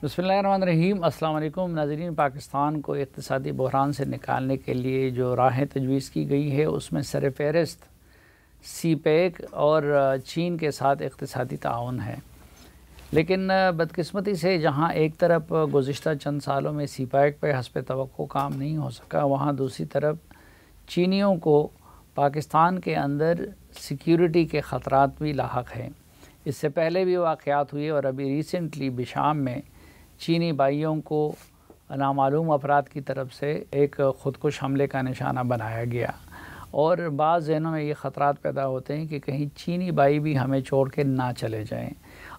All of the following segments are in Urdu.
بسم اللہ الرحمن الرحیم۔ السلام علیکم ناظرین۔ پاکستان کو اقتصادی بحران سے نکالنے کے لیے جو راہیں تجویز کی گئی ہے اس میں سر فہرست سی پیک اور چین کے ساتھ اقتصادی تعاون ہے، لیکن بدقسمتی سے جہاں ایک طرف گزشتہ چند سالوں میں سی پیک پہ حسب توقع کام نہیں ہو سکا، وہاں دوسری طرف چینیوں کو پاکستان کے اندر سیکیورٹی کے خطرات بھی لاحق ہیں۔ اس سے پہلے بھی واقعات ہوئے اور ابھی ریسنٹلی بشام میں چینی بھائیوں کو نامعلوم افراد کی طرف سے ایک خودکش حملے کا نشانہ بنایا گیا، اور بعض ذہنوں میں یہ خطرات پیدا ہوتے ہیں کہ کہیں چینی بھائی بھی ہمیں چھوڑ کے نہ چلے جائیں۔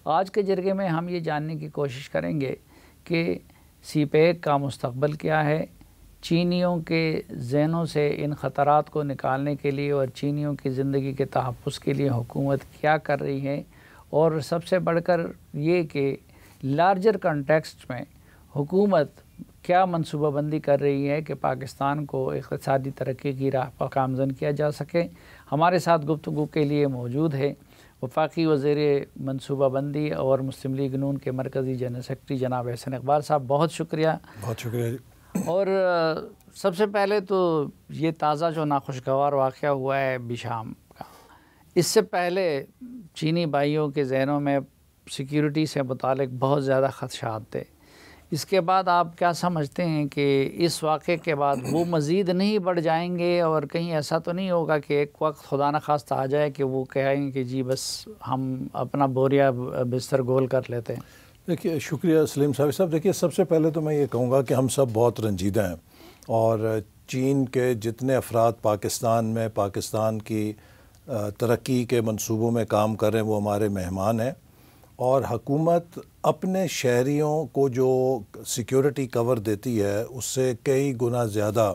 آج کے جرگے میں ہم یہ جاننے کی کوشش کریں گے کہ سی پیک کا مستقبل کیا ہے، چینیوں کے ذہنوں سے ان خطرات کو نکالنے کے لیے اور چینیوں کی زندگی کے تحفظ کے لیے حکومت کیا کر رہی ہے، اور سب سے بڑھ کر یہ کہ لارجر کنٹیکسٹ میں حکومت کیا منصوبہ بندی کر رہی ہے کہ پاکستان کو اقتصادی ترقی کی راہ پر گامزن کیا جا سکے۔ ہمارے ساتھ گفتگو کے لیے موجود ہے وفاقی وزیر منصوبہ بندی اور مسلم لیگ نون کے مرکزی جنرل سیکرٹری جناب احسن اقبال صاحب، بہت شکریہ۔ بہت شکریہ جی۔ اور سب سے پہلے تو یہ تازہ جو ناخوشگوار واقعہ ہوا ہے بشام کا، اس سے پہلے چینی بھائیوں کے ذہنوں میں سیکیورٹی سے متعلق بہت زیادہ خدشات تھے۔ اس کے بعد آپ کیا سمجھتے ہیں کہ اس واقعے کے بعد وہ مزید نہیں بڑھ جائیں گے، اور کہیں ایسا تو نہیں ہوگا کہ ایک وقت خدا نخواستہ آ جائے کہ وہ کہیں کہ جی بس ہم اپنا بوریا بستر گول کر لیتے ہیں؟ دیکھیے، شکریہ سلیم صاحب۔ دیکھیے، سب سے پہلے تو میں یہ کہوں گا کہ ہم سب بہت رنجیدہ ہیں، اور چین کے جتنے افراد پاکستان کی ترقی کے منصوبوں میں کام کر رہے ہیں وہ ہمارے مہمان ہیں، اور حکومت اپنے شہریوں کو جو سیکیورٹی کور دیتی ہے اس سے کئی گنا زیادہ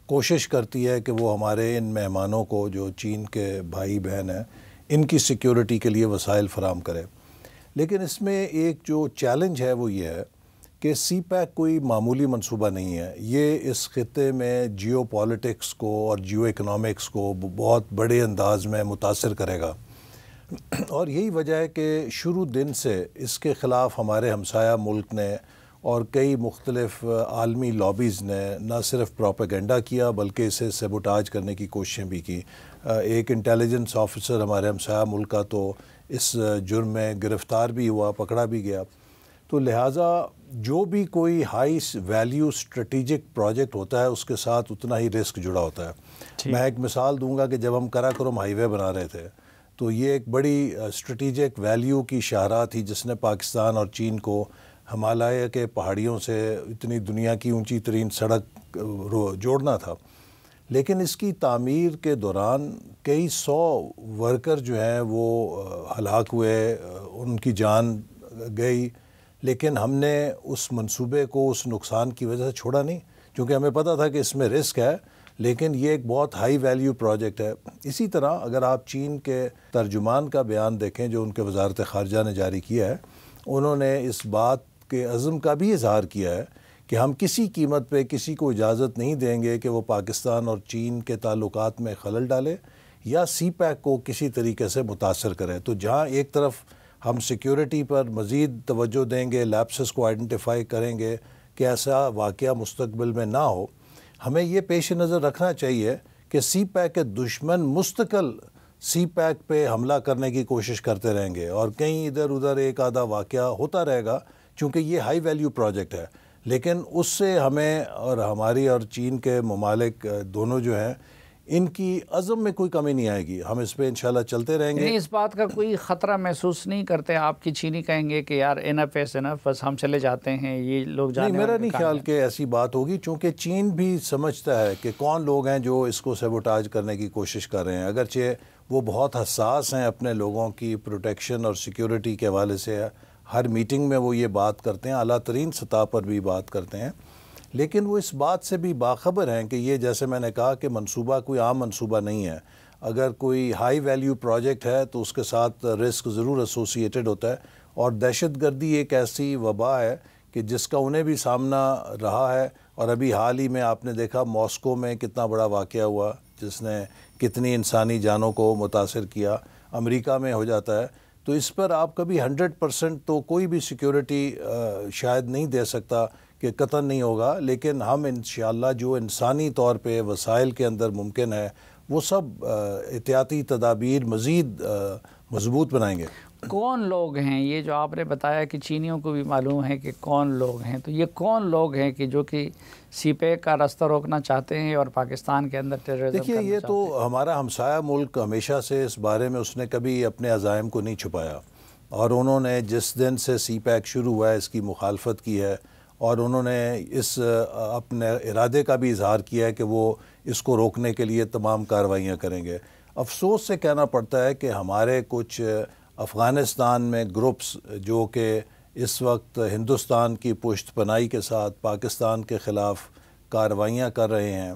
کوشش کرتی ہے کہ وہ ہمارے ان مہمانوں کو جو چین کے بھائی بہن ہیں ان کی سیکیورٹی کے لیے وسائل فراہم کرے۔ لیکن اس میں ایک جو چیلنج ہے وہ یہ ہے کہ سی پیک کوئی معمولی منصوبہ نہیں ہے۔ یہ اس خطے میں جیو پالیٹکس کو اور جیو اکنامکس کو بہت بڑے انداز میں متاثر کرے گا، اور یہی وجہ ہے کہ شروع دن سے اس کے خلاف ہمارے ہمسایہ ملک نے اور کئی مختلف عالمی لابیز نے نہ صرف پروپیگنڈا کیا بلکہ اسے سیبوٹاج کرنے کی کوششیں بھی کی۔ ایک انٹیلیجنس آفیسر ہمارے ہمسایہ ملک کا تو اس جرم میں گرفتار بھی ہوا، پکڑا بھی گیا۔ تو لہٰذا جو بھی کوئی ہائی ویلیو اسٹریٹجک پروجیکٹ ہوتا ہے اس کے ساتھ اتنا ہی رسک جڑا ہوتا ہے۔ میں ایک مثال دوں گا کہ جب ہم کراکرم ہائی وے بنا رہے تھے تو یہ ایک بڑی اسٹریٹجک ویلیو کی شاہراہ تھی جس نے پاکستان اور چین کو ہمالیہ کے پہاڑیوں سے اتنی دنیا کی اونچی ترین سڑک جوڑنا تھا۔ لیکن اس کی تعمیر کے دوران کئی 100 ورکر جو ہیں وہ ہلاک ہوئے، ان کی جان گئی، لیکن ہم نے اس منصوبے کو اس نقصان کی وجہ سے چھوڑا نہیں، کیونکہ ہمیں پتہ تھا کہ اس میں رسک ہے، لیکن یہ ایک بہت ہائی ویلیو پروجیکٹ ہے۔ اسی طرح اگر آپ چین کے ترجمان کا بیان دیکھیں جو ان کے وزارت خارجہ نے جاری کیا ہے، انہوں نے اس بات کے عزم کا بھی اظہار کیا ہے کہ ہم کسی قیمت پہ کسی کو اجازت نہیں دیں گے کہ وہ پاکستان اور چین کے تعلقات میں خلل ڈالے یا سی پیک کو کسی طریقے سے متاثر کرے۔ تو جہاں ایک طرف ہم سیکیورٹی پر مزید توجہ دیں گے، لیپسز کو آئیڈینٹیفائی کریں گے کہ ایسا واقعہ مستقبل میں نہ ہو، ہمیں یہ پیش نظر رکھنا چاہیے کہ سی پیک کے دشمن مستقل سی پیک پہ حملہ کرنے کی کوشش کرتے رہیں گے، اور کہیں ادھر ادھر ایک آدھا واقعہ ہوتا رہے گا چونکہ یہ ہائی ویلیو پروجیکٹ ہے۔ لیکن اس سے ہمیں اور ہماری اور چین کے ممالک دونوں جو ہیں ان کی عزم میں کوئی کمی نہیں آئے گی، ہم اس پہ انشاءاللہ چلتے رہیں گے۔ اس بات کا کوئی خطرہ محسوس نہیں کرتے آپ کی چینی کہیں گے کہ یار انف از انف، بس ہم چلے جاتے ہیں، یہ لوگ جانے؟ نہیں، میرا نہیں خیال کہ ایسی بات ہوگی، چونکہ چین بھی سمجھتا ہے کہ کون لوگ ہیں جو اس کو سیبوٹاج کرنے کی کوشش کر رہے ہیں، اگرچہ وہ بہت حساس ہیں اپنے لوگوں کی پروٹیکشن اور سیکیورٹی کے حوالے سے، ہر میٹنگ میں وہ یہ بات کرتے ہیں، اعلیٰ ترین سطح پر بھی بات کرتے ہیں، لیکن وہ اس بات سے بھی باخبر ہیں کہ یہ، جیسے میں نے کہا، کہ منصوبہ کوئی عام منصوبہ نہیں ہے۔ اگر کوئی ہائی ویلیو پروجیکٹ ہے تو اس کے ساتھ رسک ضرور ایسوسیٹڈ ہوتا ہے، اور دہشت گردی ایک ایسی وبا ہے کہ جس کا انہیں بھی سامنا رہا ہے، اور ابھی حال ہی میں آپ نے دیکھا ماسکو میں کتنا بڑا واقعہ ہوا جس نے کتنی انسانی جانوں کو متاثر کیا، امریکہ میں ہو جاتا ہے۔ تو اس پر آپ کبھی 100% تو کوئی بھی سیکیورٹی شاید نہیں دے سکتا کہ قطعاً نہیں ہوگا، لیکن ہم انشاءاللہ جو انسانی طور پہ وسائل کے اندر ممکن ہے وہ سب احتیاطی تدابیر مزید مضبوط بنائیں گے۔ کون لوگ ہیں یہ جو آپ نے بتایا کہ چینیوں کو بھی معلوم ہے کہ کون لوگ ہیں، تو یہ کون لوگ ہیں کہ جو کہ سی پیک کا راستہ روکنا چاہتے ہیں اور پاکستان کے اندر ٹیررزم دیکھیے یہ تو ہمارا ہمسایہ ملک ہمیشہ سے اس بارے میں اس نے کبھی اپنے عزائم کو نہیں چھپایا، اور انہوں نے جس دن سے سی پیک شروع ہوا ہے اس کی مخالفت کی ہے، اور انہوں نے اس اپنے ارادے کا بھی اظہار کیا ہے کہ وہ اس کو روکنے کے لیے تمام کارروائیاں کریں گے۔ افسوس سے کہنا پڑتا ہے کہ ہمارے کچھ افغانستان میں گروپس جو کہ اس وقت ہندوستان کی پشت پناہی کے ساتھ پاکستان کے خلاف کارروائیاں کر رہے ہیں،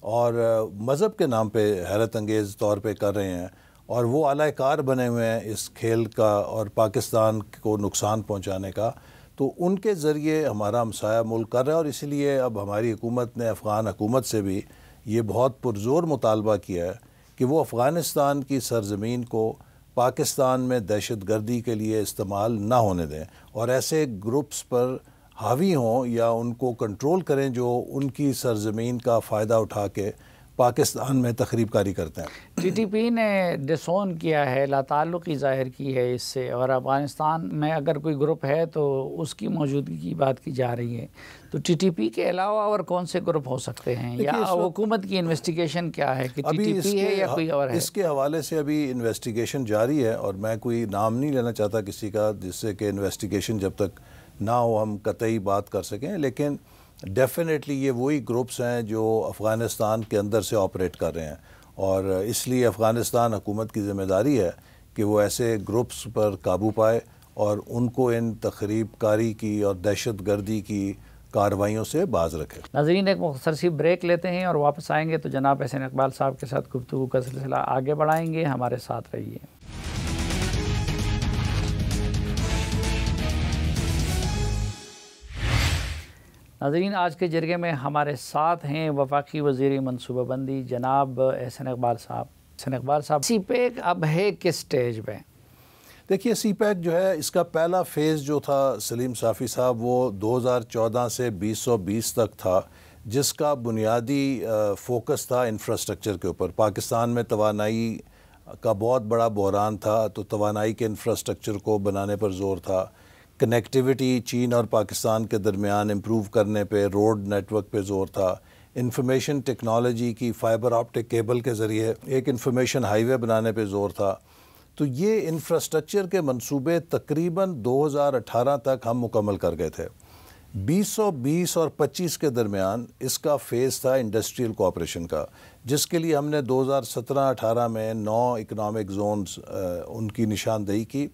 اور مذہب کے نام پہ حیرت انگیز طور پہ کر رہے ہیں، اور وہ اعلی کار بنے ہوئے ہیں اس کھیل کا اور پاکستان کو نقصان پہنچانے کا، تو ان کے ذریعے ہمارا ہمسایہ ملک کر رہا ہے۔ اور اسی لیے اب ہماری حکومت نے افغان حکومت سے بھی یہ بہت پرزور مطالبہ کیا ہے کہ وہ افغانستان کی سرزمین کو پاکستان میں دہشت گردی کے لیے استعمال نہ ہونے دیں، اور ایسے گروپس پر حاوی ہوں یا ان کو کنٹرول کریں جو ان کی سرزمین کا فائدہ اٹھا کے پاکستان میں تخریب کاری کرتے ہیں۔ ٹی ٹی پی نے ڈس اون کیا ہے، لا تعلقی ظاہر کی ہے اس سے، اور افغانستان میں اگر کوئی گروپ ہے تو اس کی موجودگی کی بات کی جا رہی ہے، تو ٹی ٹی پی کے علاوہ اور کون سے گروپ ہو سکتے ہیں، یا حکومت کی انویسٹیگیشن کیا ہے کہ ٹی ٹی پی ہے یا کوئی اور ہے؟ اس کے حوالے سے ابھی انویسٹیگیشن جاری ہے، اور میں کوئی نام نہیں لینا چاہتا کسی کا، جس سے کہ انویسٹیگیشن جب تک نہ ہو ہم قطعی بات کر سکیں، لیکن ڈیفینیٹلی یہ وہی گروپس ہیں جو افغانستان کے اندر سے آپریٹ کر رہے ہیں، اور اس لیے افغانستان حکومت کی ذمہ داری ہے کہ وہ ایسے گروپس پر قابو پائے اور ان کو ان تخریب کاری کی اور دہشت گردی کی کارروائیوں سے باز رکھے۔ ناظرین ایک مختصر سی بریک لیتے ہیں اور واپس آئیں گے تو جناب احسن اقبال صاحب کے ساتھ گفتگو کا سلسلہ آگے بڑھائیں گے، ہمارے ساتھ رہیے۔ ناظرین آج کے جرگے میں ہمارے ساتھ ہیں وفاقی وزیر منصوبہ بندی جناب احسن اقبال صاحب۔ احسن اقبال صاحب، سی پیک اب ہے کس سٹیج پہ؟ دیکھیے سی پیک جو ہے اس کا پہلا فیز جو تھا سلیم صافی صاحب وہ 2014 سے 2020 تک تھا، جس کا بنیادی فوکس تھا انفراسٹرکچر کے اوپر۔ پاکستان میں توانائی کا بہت بڑا بحران تھا، تو توانائی کے انفراسٹرکچر کو بنانے پر زور تھا، کنیکٹیوٹی چین اور پاکستان کے درمیان امپروو کرنے پہ، روڈ نیٹ ورک پہ زور تھا، انفارمیشن ٹیکنالوجی کی فائبر آپٹک کیبل کے ذریعے ایک انفارمیشن ہائی وے بنانے پہ زور تھا۔ تو یہ انفراسٹرکچر کے منصوبے تقریباً 2018 تک ہم مکمل کر گئے تھے۔ 2020 اور 25 کے درمیان اس کا فیز تھا انڈسٹریل کوآپریشن کا، جس کے لیے ہم نے 2017-18 میں 9 اکنامک زونز ان کی نشاندہی کی،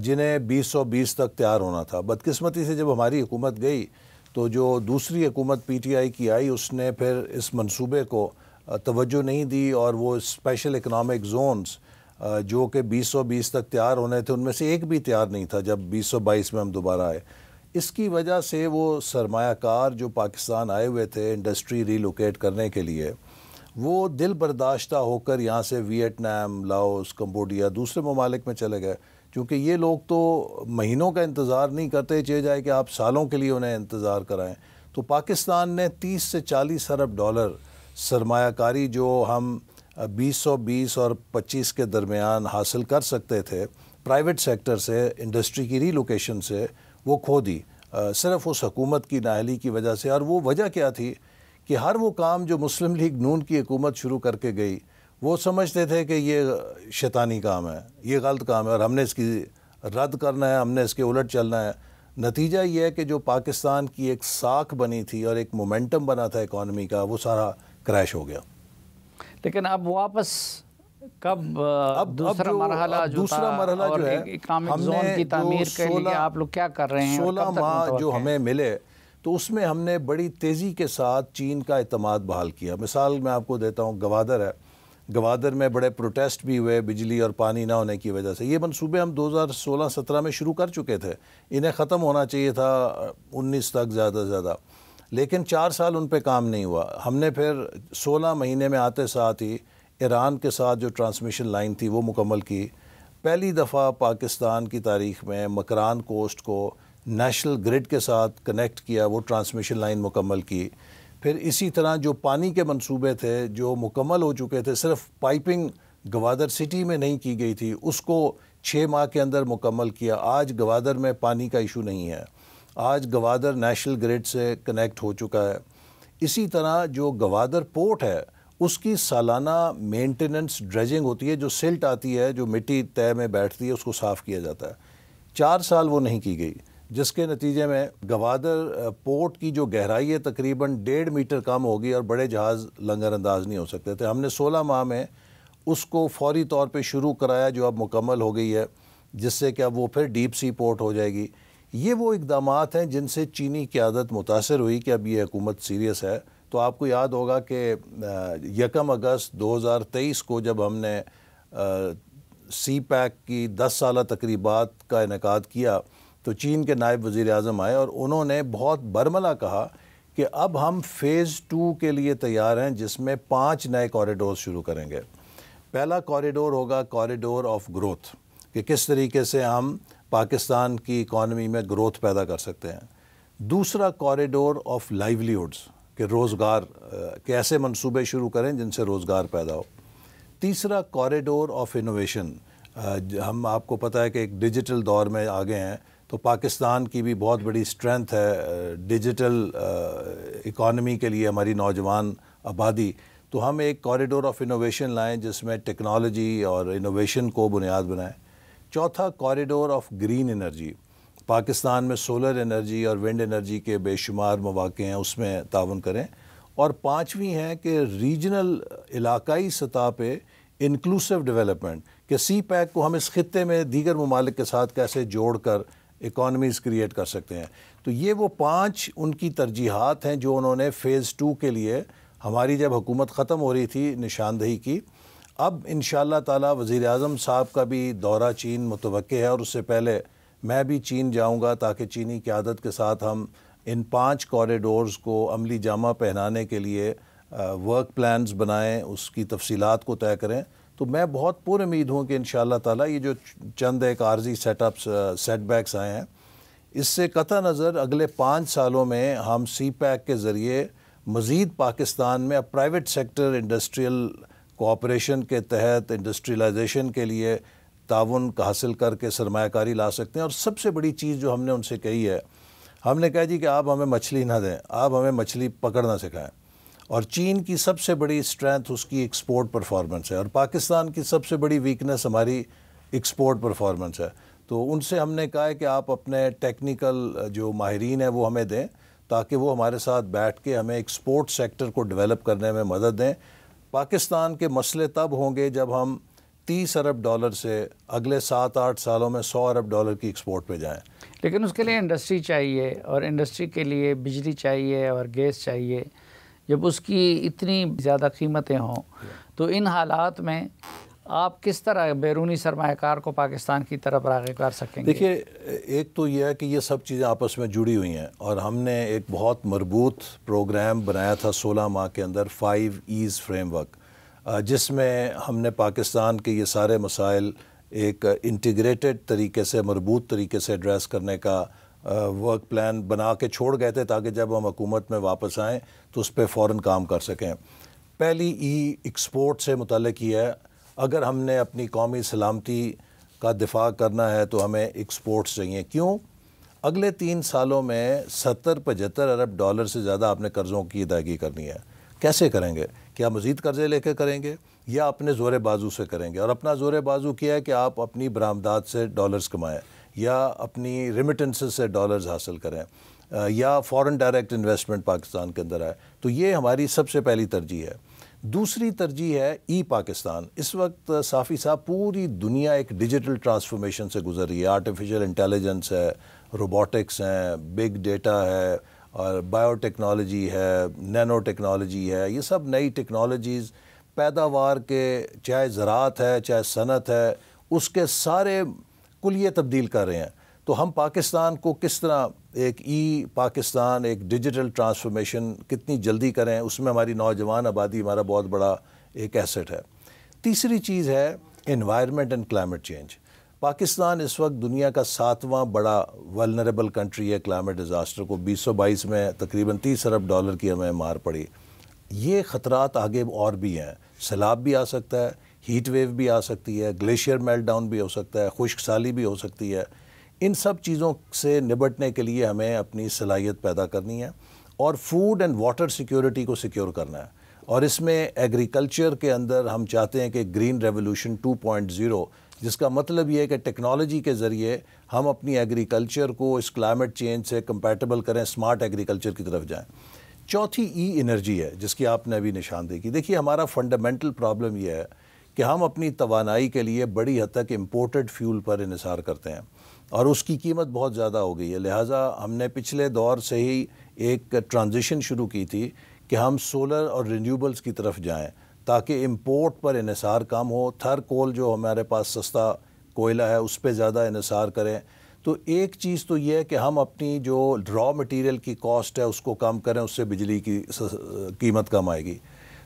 جنہیں 2020 تک تیار ہونا تھا۔ بدقسمتی سے جب ہماری حکومت گئی تو جو دوسری حکومت پی ٹی آئی کی آئی، اس نے پھر اس منصوبے کو توجہ نہیں دی، اور وہ اسپیشل اکنامک زونز جو کہ 2020 تک تیار ہونے تھے ان میں سے ایک بھی تیار نہیں تھا جب 2022 میں ہم دوبارہ آئے۔ اس کی وجہ سے وہ سرمایہ کار جو پاکستان آئے ہوئے تھے انڈسٹری ریلوکیٹ کرنے کے لیے، وہ دل برداشتہ ہو کر یہاں سے ویتنام، لاؤس، کمبوڈیا، دوسرے ممالک میں چلے گئے، کیونکہ یہ لوگ تو مہینوں کا انتظار نہیں کرتے، چاہے جائے کہ آپ سالوں کے لیے انہیں انتظار کرائیں۔ تو پاکستان نے 30 سے 40 ارب ڈالر سرمایہ کاری جو ہم 2020 اور 25 کے درمیان حاصل کر سکتے تھے پرائیویٹ سیکٹر سے، انڈسٹری کی ری لوکیشن سے، وہ کھو دی صرف اس حکومت کی نااہلی کی وجہ سے۔ اور وہ وجہ کیا تھی کہ ہر وہ کام جو مسلم لیگ نون کی حکومت شروع کر کے گئی، وہ سمجھتے تھے کہ یہ شیطانی کام ہے، یہ غلط کام ہے، اور ہم نے اس کی رد کرنا ہے، ہم نے اس کے الٹ چلنا ہے۔ نتیجہ یہ ہے کہ جو پاکستان کی ایک ساکھ بنی تھی اور ایک مومنٹم بنا تھا اکانومی کا، وہ سارا کریش ہو گیا۔ لیکن اب واپس کب دوسرا مرحلہ جو ہے اکنامک زون کی تعمیر کے لیے آپ لوگ کیا کر رہے ہیں؟ 16 ماہ جو ہمیں ملے تو اس میں ہم نے بڑی تیزی کے ساتھ چین کا اعتماد بحال کیا۔ مثال میں آپ کو دیتا ہوں، گوادر ہے، گوادر میں بڑے پروٹیسٹ بھی ہوئے بجلی اور پانی نہ ہونے کی وجہ سے۔ یہ منصوبے ہم 2016-17 میں شروع کر چکے تھے، انہیں ختم ہونا چاہیے تھا 19 تک زیادہ سے زیادہ، لیکن 4 سال ان پہ کام نہیں ہوا۔ ہم نے پھر 16 مہینے میں آتے ساتھ ہی ایران کے ساتھ جو ٹرانسمیشن لائن تھی وہ مکمل کی، پہلی دفعہ پاکستان کی تاریخ میں مکران کوسٹ کو نیشنل گرڈ کے ساتھ کنیکٹ کیا، وہ ٹرانسمیشن لائن مکمل کی۔ پھر اسی طرح جو پانی کے منصوبے تھے جو مکمل ہو چکے تھے، صرف پائپنگ گوادر سٹی میں نہیں کی گئی تھی، اس کو 6 ماہ کے اندر مکمل کیا۔ آج گوادر میں پانی کا ایشو نہیں ہے، آج گوادر نیشنل گرڈ سے کنیکٹ ہو چکا ہے۔ اسی طرح جو گوادر پورٹ ہے اس کی سالانہ مینٹیننس ڈریجنگ ہوتی ہے، جو سلٹ آتی ہے، جو مٹی تہہ میں بیٹھتی ہے، اس کو صاف کیا جاتا ہے۔ 4 سال وہ نہیں کی گئی، جس کے نتیجے میں گوادر پورٹ کی جو گہرائی ہے تقریباً 1.5 میٹر کم ہوگی اور بڑے جہاز لنگر انداز نہیں ہو سکتے تھے۔ ہم نے 16 ماہ میں اس کو فوری طور پہ شروع کرایا، جو اب مکمل ہو گئی ہے، جس سے کہ اب وہ پھر ڈیپ سی پورٹ ہو جائے گی۔ یہ وہ اقدامات ہیں جن سے چینی قیادت متاثر ہوئی کہ اب یہ حکومت سیریس ہے۔ تو آپ کو یاد ہوگا کہ 1 اگست 2023 کو جب ہم نے سی پیک کی 10 سالہ تقریبات کا انعقاد کیا تو چین کے نائب وزیر اعظم آئے اور انہوں نے بہت برملا کہا کہ اب ہم فیز 2 کے لیے تیار ہیں، جس میں 5 نئے کوریڈور شروع کریں گے۔ پہلا کوریڈور ہوگا کوریڈور آف گروتھ، کہ کس طریقے سے ہم پاکستان کی اکانومی میں گروتھ پیدا کر سکتے ہیں۔ دوسرا کوریڈور آف لائیولیہوڈز، کہ روزگار کے ایسے منصوبے شروع کریں جن سے روزگار پیدا ہو۔ تیسرا کوریڈور آف انوویشن، ہم آپ کو پتہ ہے کہ ایک ڈیجیٹل دور میں آگے ہیں، تو پاکستان کی بھی بہت بڑی اسٹرینتھ ہے ڈیجیٹل اکانومی کے لیے، ہماری نوجوان آبادی۔ تو ہم ایک کوریڈور آف انوویشن لائیں جس میں ٹیکنالوجی اور انوویشن کو بنیاد بنائیں۔ چوتھا corridor of green energy, Pakistan میں سولر انرجی اور ونڈ انرجی کے بے شمار مواقع ہیں، اس میں تعاون کریں۔ اور پانچویں ہے کہ ریجنل علاقائی سطح پہ انکلوسیو ڈیولپمنٹ، کہ سی پیک کو ہم اس خطے میں دیگر ممالک کے ساتھ کیسے جوڑ کر اکانومیز کریٹ کر سکتے ہیں۔ تو یہ وہ 5 ان کی ترجیحات ہیں جو انہوں نے فیز 2 کے لیے ہماری جب حکومت ختم ہو رہی تھی نشاندہی کی۔ اب انشاءاللہ تعالی وزیر اعظم صاحب کا بھی دورہ چین متوقع ہے، اور اس سے پہلے میں بھی چین جاؤں گا تاکہ چینی قیادت کے ساتھ ہم ان 5 کوریڈورز کو عملی جامہ پہنانے کے لیے ورک پلانز بنائیں، اس کی تفصیلات کو طے کریں۔ تو میں بہت پر امید ہوں کہ انشاءاللہ تعالی یہ جو چند ایک عارضی سیٹ بیکس آئے ہیں، اس سے قطع نظر اگلے 5 سالوں میں ہم سی پیک کے ذریعے مزید پاکستان میں اب پرائیویٹ سیکٹر انڈسٹریل کوآپریشن کے تحت انڈسٹریلائزیشن کے لیے تعاون حاصل کر کے سرمایہ کاری لا سکتے ہیں۔ اور سب سے بڑی چیز جو ہم نے ان سے کہی ہے، ہم نے کہا جی کہ آپ ہمیں مچھلی نہ دیں، آپ ہمیں مچھلی پکڑنا سکھائیں۔ اور چین کی سب سے بڑی اسٹرینتھ اس کی ایکسپورٹ پرفارمنس ہے، اور پاکستان کی سب سے بڑی ویکنس ہماری ایکسپورٹ پرفارمنس ہے۔ تو ان سے ہم نے کہا ہے کہ آپ اپنے ٹیکنیکل جو ماہرین ہیں وہ ہمیں دیں، تاکہ وہ ہمارے ساتھ بیٹھ کے ہمیں ایکسپورٹ سیکٹر کو ڈیولپ کرنے میں مدد دیں۔ پاکستان کے مسئلے تب ہوں گے جب ہم 30 ارب ڈالر سے اگلے 7-8 سالوں میں 100 ارب ڈالر کی ایکسپورٹ پہ جائیں۔ لیکن اس کے لیے انڈسٹری چاہیے، اور انڈسٹری کے لیے بجلی چاہیے اور گیس چاہیے۔ جب اس کی اتنی زیادہ قیمتیں ہوں تو ان حالات میں آپ کس طرح بیرونی سرمایہ کار کو پاکستان کی طرف راغب کر سکیں گے؟ دیکھیے، ایک تو یہ ہے کہ یہ سب چیزیں آپس میں جڑی ہوئی ہیں، اور ہم نے ایک بہت مربوط پروگرام بنایا تھا 16 ماہ کے اندر 5 ایز فریم ورک، جس میں ہم نے پاکستان کے یہ سارے مسائل ایک انٹیگریٹڈ طریقے سے، مربوط طریقے سے ایڈریس کرنے کا ورک پلان بنا کے چھوڑ گئے تھے، تاکہ جب ہم حکومت میں واپس آئیں تو اس پہ فوراً کام کر سکیں۔ پہلی ایکسپورٹ سے متعلق یہ ہے، اگر ہم نے اپنی قومی سلامتی کا دفاع کرنا ہے تو ہمیں ایکسپورٹس چاہیے۔ کیوں؟ اگلے 3 سالوں میں 70-75 ارب ڈالر سے زیادہ آپ نے قرضوں کی ادائیگی کرنی ہے۔ کیسے کریں گے؟ کیا مزید قرضے لے کے کریں گے، یا اپنے زور بازو سے کریں گے؟ اور اپنا زور بازو کیا ہے کہ آپ اپنی برآمدات سے ڈالرز کمائیں، یا اپنی ریمیٹنسز سے ڈالرز حاصل کریں، یا فورن ڈائریکٹ انویسٹمنٹ پاکستان کے اندر آئے۔ تو یہ ہماری سب سے پہلی ترجیح ہے۔ دوسری ترجیح ہے ای پاکستان۔ اس وقت صافی صاحب پوری دنیا ایک ڈیجیٹل ٹرانسفارمیشن سے گزر رہی ہے، آرٹیفیشل انٹیلیجنس ہے، روبوٹکس ہیں، بگ ڈیٹا ہے، اور بائیو ٹیکنالوجی ہے، نینو ٹیکنالوجی ہے۔ یہ سب نئی ٹیکنالوجیز پیداوار کے، چاہے زراعت ہے چاہے صنعت ہے، اس کے سارے کلیے تبدیل کر رہے ہیں۔ تو ہم پاکستان کو کس طرح ایک پاکستان، ایک ڈیجیٹل ٹرانسفارمیشن کتنی جلدی کریں، اس میں ہماری نوجوان آبادی ہمارا بہت بڑا ایک ایسٹ ہے۔ تیسری چیز ہے environment and climate change. Pakistan اس وقت دنیا کا 7واں بڑا ولنریبل کنٹری ہے کلائمیٹ ڈیزاسٹر کو. 2022 میں تقریباً $30 ارب کی ہمیں مار پڑی. یہ خطرات آگے اور بھی ہیں. سیلاب بھی آ سکتا ہے, ہیٹ ویو بھی آ سکتی ہے, گلیشیئر میلٹ ڈاؤن بھی ہو سکتا ہے, خشک سالی بھی ہو سکتی ہے. ان سب چیزوں سے نبٹنے کے لیے ہمیں اپنی صلاحیت پیدا کرنی ہے اور فوڈ اینڈ واٹر سیکیورٹی کو سیکیور کرنا ہے. اور اس میں ایگریکلچر کے اندر ہم چاہتے ہیں کہ گرین ریولوشن 2.0, جس کا مطلب یہ ہے کہ ٹیکنالوجی کے ذریعے ہم اپنی ایگریکلچر کو اس کلائمیٹ چینج سے کمپیٹیبل کریں, اسمارٹ ایگریکلچر کی طرف جائیں. چوتھی ای انرجی ہے جس کی آپ نے ابھی نشاندہی کی. دیکھیے ہمارا فنڈامنٹل پرابلم یہ ہے کہ ہم اپنی توانائی کے لیے بڑی حد تک امپورٹڈ فیول پر انحصار کرتے ہیں اور اس کی قیمت بہت زیادہ ہو گئی ہے. لہٰذا ہم نے پچھلے دور سے ہی ایک ٹرانزیشن شروع کی تھی کہ ہم سولر اور رینیوبلز کی طرف جائیں تاکہ امپورٹ پر انحصار کم ہو. تھر کول جو ہمارے پاس سستا کوئلہ ہے اس پہ زیادہ انحصار کریں. تو ایک چیز تو یہ ہے کہ ہم اپنی جو را مٹیریل کی کاسٹ ہے اس کو کم کریں, اس سے بجلی کی قیمت کم آئے گی.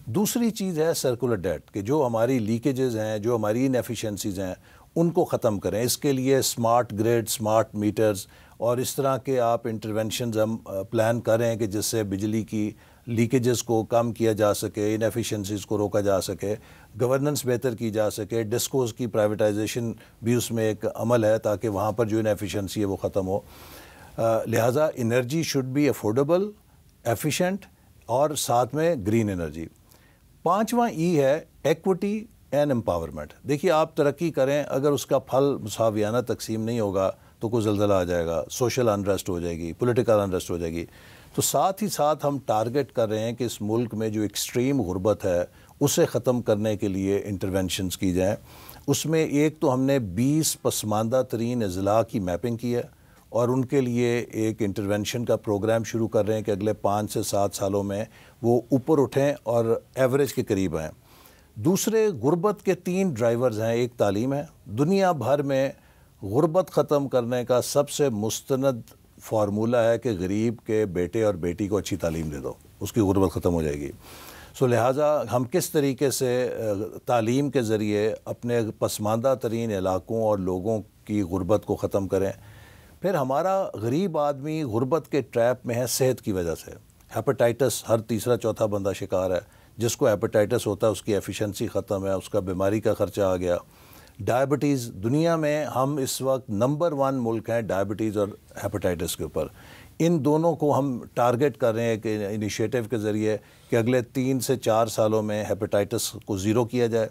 دوسری چیز ہے سرکولر ڈیٹ, کہ جو ہماری لیکیجز ہیں, جو ہماری انیفیشنسیز ہیں, ان کو ختم کریں. اس کے لیے اسمارٹ گریڈ, اسمارٹ میٹرز اور اس طرح کے آپ انٹرونشنز ہم پلان کریں کہ جس سے بجلی کی لیکیجز کو کم کیا جا سکے, انیفیشنسیز کو روکا جا سکے, گورننس بہتر کی جا سکے. ڈسکوز کی پرائیویٹائزیشن بھی اس میں ایک عمل ہے تاکہ وہاں پر جو انیفیشنسی ہے وہ ختم ہو. لہٰذا energy should be affordable, efficient اور ساتھ میں گرین انرجی. 5واں ای ہے ایکوٹی اینڈ امپاورمنٹ. دیکھیے آپ ترقی کریں, اگر اس کا پھل مساویانہ تقسیم نہیں ہوگا تو کوئی زلزلہ آ جائے گا, سوشل انریسٹ ہو جائے گی, پولیٹیکل انریسٹ ہو جائے گی. تو ساتھ ہی ساتھ ہم ٹارگٹ کر رہے ہیں کہ اس ملک میں جو ایکسٹریم غربت ہے اسے ختم کرنے کے لیے انٹرونشنز کی جائیں. اس میں ایک تو ہم نے 20 پسماندہ ترین اضلاع کی میپنگ کی ہے اور ان کے لیے ایک انٹرونشن کا پروگرام شروع کر رہے ہیں کہ اگلے 5 سے 7 سالوں میں وہ اوپر اٹھیں اور ایوریج کے قریب آئیں. دوسرے غربت کے 3 ڈرائیورز ہیں. ایک تعلیم ہے. دنیا بھر میں غربت ختم کرنے کا سب سے مستند فارمولہ ہے کہ غریب کے بیٹے اور بیٹی کو اچھی تعلیم دے دو, اس کی غربت ختم ہو جائے گی. لہٰذا ہم کس طریقے سے تعلیم کے ذریعے اپنے پسماندہ ترین علاقوں اور لوگوں کی غربت کو ختم کریں. پھر ہمارا غریب آدمی غربت کے ٹریپ میں ہے صحت کی وجہ سے. ہیپاٹائٹس ہر تیسرا چوتھا بندہ شکار ہے. جس کو ہیپاٹائٹس ہوتا ہے اس کی ایفیشنسی ختم ہے, اس کا بیماری کا خرچہ آ گیا. ڈائبٹیز, دنیا میں ہم اس وقت نمبر 1 ملک ہیں ڈائبٹیز اور ہیپاٹائٹس کے اوپر. ان دونوں کو ہم ٹارگٹ کر رہے ہیں کہ انیشیٹو کے ذریعے کہ اگلے 3 سے 4 سالوں میں ہیپاٹائٹس کو 0 کیا جائے.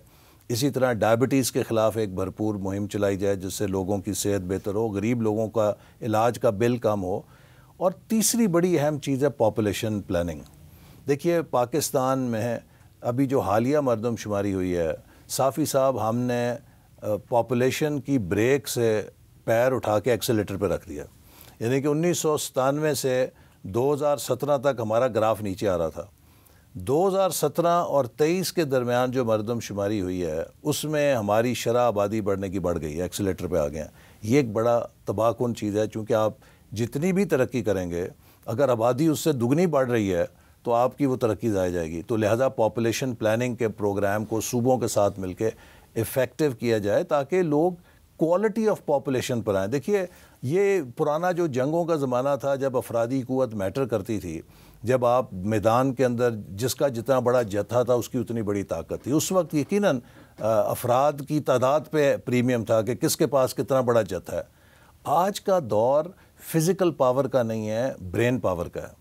اسی طرح ڈائبٹیز کے خلاف ایک بھرپور مہم چلائی جائے جس سے لوگوں کی صحت بہتر ہو, غریب لوگوں کا علاج کا بل کم ہو. اور تیسری بڑی اہم چیز ہے پاپولیشن پلاننگ. دیکھیے پاکستان میں ابھی جو حالیہ مردم شماری ہوئی ہے, صافی صاحب ہم نے پاپولیشن کی بریک سے پیر اٹھا کے ایکسیلیٹر پہ رکھ دیا. یعنی کہ 1997 سے 2017 تک ہمارا گراف نیچے آ رہا تھا. 2017 اور 23 کے درمیان جو مردم شماری ہوئی ہے اس میں ہماری شرح آبادی بڑھنے کی بڑھ گئی ہے, ایکسیلیٹر پہ آ گئے ہیں. یہ ایک بڑا تباہ کن چیز ہے, چونکہ آپ جتنی بھی ترقی کریں گے اگر آبادی اس سے دگنی بڑھ رہی ہے تو آپ کی وہ ترقی ضائع جائے گی. تو لہٰذا پاپولیشن پلاننگ کے پروگرام کو صوبوں کے ساتھ مل کے افیکٹو کیا جائے تاکہ لوگ کوالٹی آف پاپولیشن پر آئیں. دیکھیے یہ پرانا جو جنگوں کا زمانہ تھا جب افرادی قوت میٹر کرتی تھی, جب آپ میدان کے اندر جس کا جتنا بڑا جتھا تھا اس کی اتنی بڑی طاقت تھی. اس وقت یقیناً افراد کی تعداد پہ پریمیم تھا کہ کس کے پاس کتنا بڑا جتھا ہے. آج کا دور فزیکل پاور کا نہیں ہے, برین پاور کا ہے.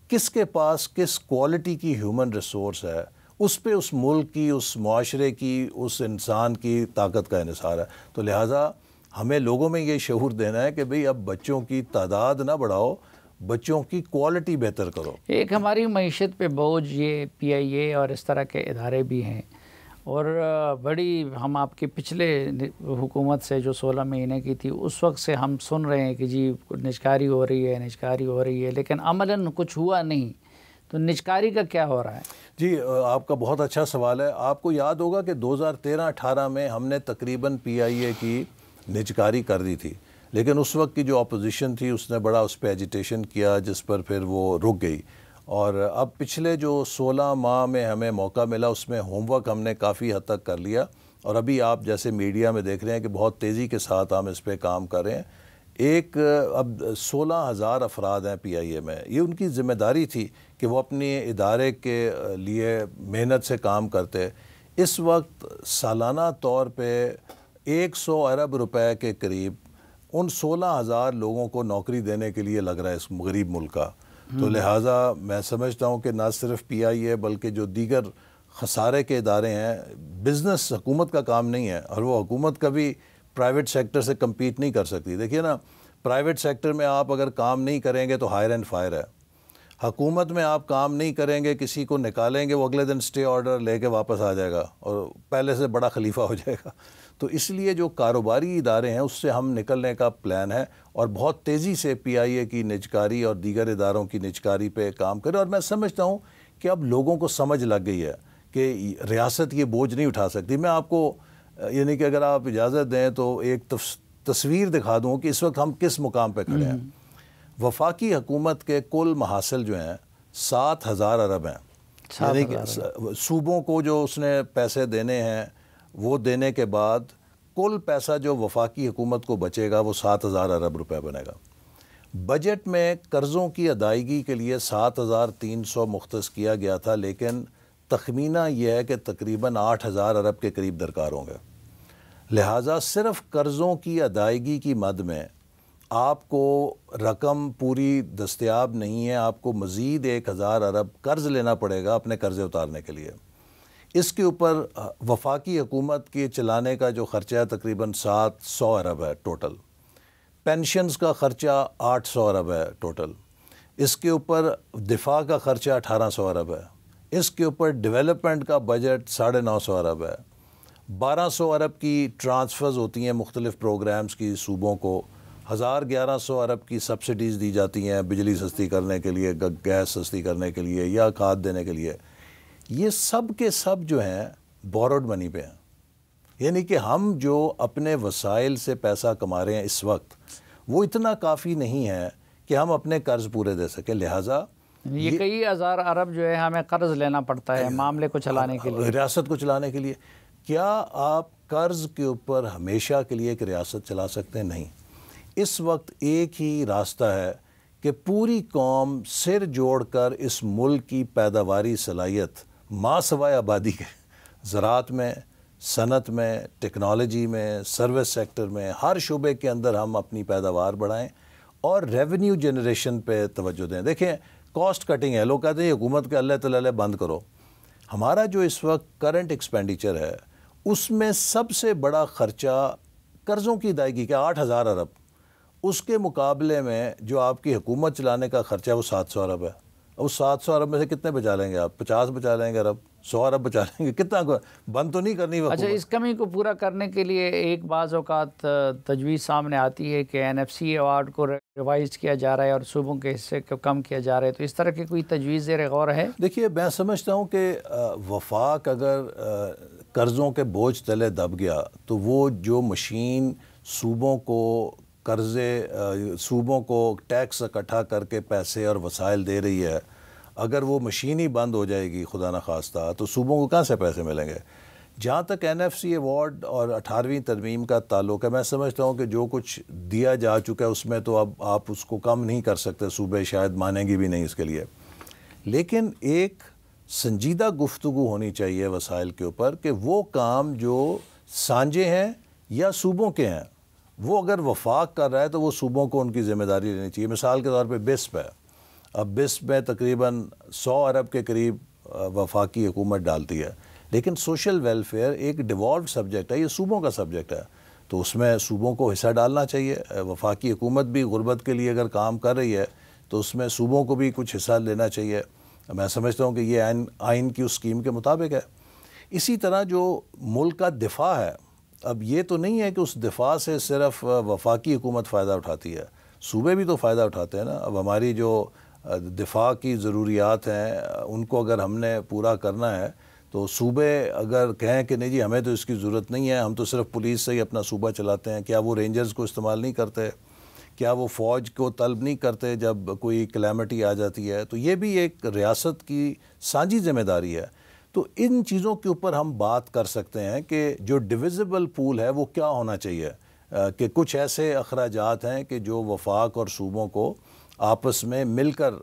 کس کے پاس کس کوالٹی کی ہیومن ریسورس ہے اس پہ اس ملک کی, اس معاشرے کی, اس انسان کی طاقت کا انحصار ہے. تو لہٰذا ہمیں لوگوں میں یہ شعور دینا ہے کہ بھئی اب بچوں کی تعداد نہ بڑھاؤ, بچوں کی کوالٹی بہتر کرو. ایک ہماری معیشت پہ بوجھ یہ PIA اور اس طرح کے ادارے بھی ہیں, اور بڑی ہم آپ کے پچھلے حکومت سے جو 16 مہینے کی تھی اس وقت سے ہم سن رہے ہیں کہ جی نجکاری ہو رہی ہے لیکن عملاً کچھ ہوا نہیں. تو نجکاری کا کیا ہو رہا ہے؟ جی آپ کا بہت اچھا سوال ہے. آپ کو یاد ہوگا کہ 2013-18 میں ہم نے تقریباً PIA کی نجکاری کر دی تھی, لیکن اس وقت کی جو اپوزیشن تھی اس نے بڑا اس پہ ایجیٹیشن کیا جس پر پھر وہ رک گئی. اور اب پچھلے جو 16 ماہ میں ہمیں موقع ملا اس میں ہوم ورک ہم نے کافی حد تک کر لیا اور ابھی آپ جیسے میڈیا میں دیکھ رہے ہیں کہ بہت تیزی کے ساتھ ہم اس پہ کام کر رہے ہیں. اب 16,000 افراد ہیں پی آئی اے میں. یہ ان کی ذمہ داری تھی کہ وہ اپنے ادارے کے لیے محنت سے کام کرتے. اس وقت سالانہ طور پہ 100 ارب روپے کے قریب ان 16,000 لوگوں کو نوکری دینے کے لیے لگ رہا ہے اس غریب ملک کا. تو لہٰذا میں سمجھتا ہوں کہ نہ صرف پی آئی اے بلکہ جو دیگر خسارے کے ادارے ہیں، بزنس حکومت کا کام نہیں ہے، اور وہ حکومت کبھی پرائیویٹ سیکٹر سے کمپیٹ نہیں کر سکتی. دیکھیے نا، پرائیویٹ سیکٹر میں آپ اگر کام نہیں کریں گے تو ہائر اینڈ فائر ہے. حکومت میں آپ کام نہیں کریں گے، کسی کو نکالیں گے، وہ اگلے دن سٹے آرڈر لے کے واپس آ جائے گا اور پہلے سے بڑا خلیفہ ہو جائے گا. تو اس لیے جو کاروباری ادارے ہیں اس سے ہم نکلنے کا پلان ہے، اور بہت تیزی سے پی آئی اے کی نجکاری اور دیگر اداروں کی نجکاری پہ کام کریں. اور میں سمجھتا ہوں کہ اب لوگوں کو سمجھ لگ گئی ہے کہ ریاست یہ بوجھ نہیں اٹھا سکتی. میں آپ کو یعنی کہ اگر آپ اجازت دیں تو ایک تصویر دکھا دوں کہ اس وقت ہم کس مقام پہ کھڑے ہیں. وفاقی حکومت کے کل محاصل جو ہیں 7,000 ارب ہیں. یعنی کہ صوبوں کو جو اس نے پیسے دینے ہیں وہ دینے کے بعد کل پیسہ جو وفاقی حکومت کو بچے گا وہ 7,000 ارب روپے بنے گا. بجٹ میں قرضوں کی ادائیگی کے لیے 7,300 مختص کیا گیا تھا، لیکن تخمینہ یہ ہے کہ تقریباً 8,000 ارب کے قریب درکار ہوں گے. لہٰذا صرف قرضوں کی ادائیگی کی مد میں آپ کو رقم پوری دستیاب نہیں ہے، آپ کو مزید 1,000 ارب قرض لینا پڑے گا اپنے قرضے اتارنے کے لیے. اس کے اوپر وفاقی حکومت کے چلانے کا جو خرچہ ہے تقریباً 700 ارب ہے ٹوٹل. پینشنز کا خرچہ 800 ارب ہے ٹوٹل. اس کے اوپر دفاع کا خرچہ 1,800 ارب ہے. اس کے اوپر ڈیولپمنٹ کا بجٹ 950 ارب ہے. 1,200 ارب کی ٹرانسفرز ہوتی ہیں مختلف پروگرامز کی صوبوں کو. 1,100 ارب کی سبسڈیز دی جاتی ہیں بجلی سستی کرنے کے لیے، گیس سستی کرنے کے لیے یا کھاد دینے کے لیے. یہ سب کے سب جو ہیں بوروڈ منی پہ ہیں. یعنی کہ ہم جو اپنے وسائل سے پیسہ کما رہے ہیں اس وقت وہ اتنا کافی نہیں ہے کہ ہم اپنے قرض پورے دے سکیں. لہٰذا یہ کئی ہزار ارب جو ہے ہمیں قرض لینا پڑتا ہے معاملے کو چلانے کے لیے، ریاست کو چلانے کے لیے. کیا آپ قرض کے اوپر ہمیشہ کے لیے ایک ریاست چلا سکتے ہیں؟ نہیں. اس وقت ایک ہی راستہ ہے کہ پوری قوم سر جوڑ کر اس ملک کی پیداواری صلاحیت ما سوائے آبادی کے زراعت میں، صنعت میں، ٹیکنالوجی میں، سروس سیکٹر میں، ہر شعبے کے اندر ہم اپنی پیداوار بڑھائیں اور ریونیو جنریشن پہ توجہ دیں. دیکھیں کاسٹ کٹنگ ہے، لوگ کہتے ہیں حکومت کے اللہ تعالی بند کرو. ہمارا جو اس وقت کرنٹ ایکسپینڈیچر ہے اس میں سب سے بڑا خرچہ قرضوں کی ادائیگی کا 8,000 ارب. اس کے مقابلے میں جو آپ کی حکومت چلانے کا خرچہ ہے وہ 700 ارب ہے. اس 700 ارب میں سے کتنے بچا لیں گے آپ؟ 50 بچا لیں گے ارب، 100 ارب بچا لیں گے. کتنا بند تو نہیں کرنی حکومت. اچھا، اس کمی کو پورا کرنے کے لیے ایک بعض اوقات تجویز سامنے آتی ہے کہ NFC ایوارڈ کو ریوائز کیا جا رہا ہے اور صوبوں کے حصے کو کم کیا جا رہا ہے. تو اس طرح کی کوئی تجویز زیر غور ہے؟ دیکھیے میں سمجھتا ہوں کہ وفاق اگر قرضوں کے بوجھ تلے دب گیا تو وہ جو مشین صوبوں کو صوبوں کو ٹیکس اکٹھا کر کے پیسے اور وسائل دے رہی ہے، اگر وہ مشین ہی بند ہو جائے گی خدا نخواستہ تو صوبوں کو کہاں سے پیسے ملیں گے؟ جہاں تک NFC ایوارڈ اور 18ویں ترمیم کا تعلق ہے، میں سمجھتا ہوں کہ جو کچھ دیا جا چکا ہے اس میں تو اب آپ اس کو کم نہیں کر سکتے. صوبے شاید مانیں گی بھی نہیں اس کے لیے. لیکن ایک سنجیدہ گفتگو ہونی چاہیے وسائل کے اوپر کہ وہ کام جو سانجے ہیں یا صوبوں کے ہیں وہ اگر وفاق کر رہا ہے تو وہ صوبوں کو ان کی ذمہ داری لینی چاہیے. مثال کے طور پہ بسپ ہے. اب بسپ میں تقریباً 100 ارب کے قریب وفاقی حکومت ڈالتی ہے، لیکن سوشل ویلفیئر ایک ڈیوالوڈ سبجیکٹ ہے، یہ صوبوں کا سبجیکٹ ہے، تو اس میں صوبوں کو حصہ ڈالنا چاہیے. وفاقی حکومت بھی غربت کے لیے اگر کام کر رہی ہے تو اس میں صوبوں کو بھی کچھ حصہ لینا چاہیے. میں سمجھتا ہوں کہ یہ آئین کی اس اسکیم کے مطابق ہے. اسی طرح جو ملک کا دفاع ہے، اب یہ تو نہیں ہے کہ اس دفاع سے صرف وفاقی حکومت فائدہ اٹھاتی ہے، صوبے بھی تو فائدہ اٹھاتے ہیں نا. اب ہماری جو دفاع کی ضروریات ہیں ان کو اگر ہم نے پورا کرنا ہے تو صوبے اگر کہیں کہ نہیں جی ہمیں تو اس کی ضرورت نہیں ہے، ہم تو صرف پولیس سے ہی اپنا صوبہ چلاتے ہیں، کیا وہ رینجرز کو استعمال نہیں کرتے؟ کیا وہ فوج کو طلب نہیں کرتے جب کوئی کلیمٹی آ جاتی ہے؟ تو یہ بھی ایک ریاست کی سانجھی ذمہ داری ہے. تو ان چیزوں کے اوپر ہم بات کر سکتے ہیں کہ جو ڈویزبل پول ہے وہ کیا ہونا چاہیے، کہ کچھ ایسے اخراجات ہیں کہ جو وفاق اور صوبوں کو آپس میں مل کر